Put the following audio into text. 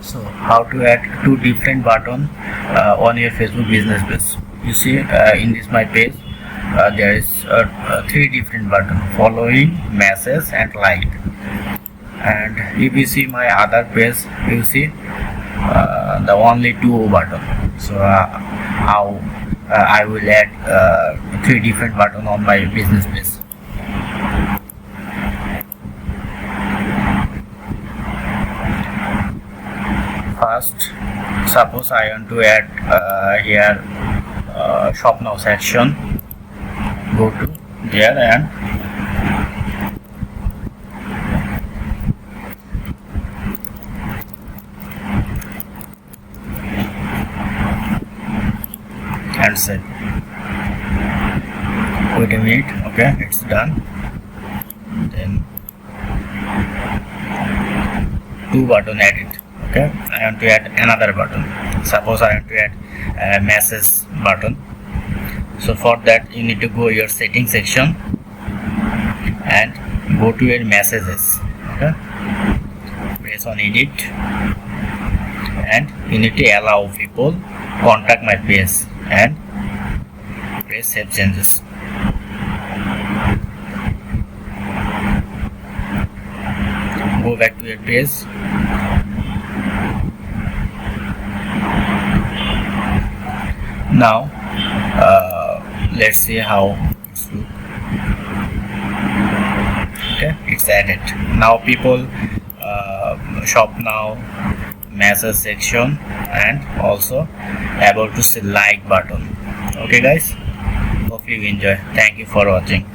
So how to add two different button on your Facebook business page. You see in this my page there is three different button: following, message and like. And if you see my other page, you see the only two button. So how I will add three different button on my business page. First, suppose I want to add here shop now section. Go to there and set. Wait a minute. Okay, it's done. Then two button added. Okay, I want to add another button. Suppose I want to add a message button. So for that you need to go your setting section and go to your messages. Okay, press on edit and you need to allow people contact my page and press save changes. Go back to your page. Now let's see how it's look. Okay, it's added. Now people shop now, message section and also able to see like button. Okay guys, hope you enjoy. Thank you for watching.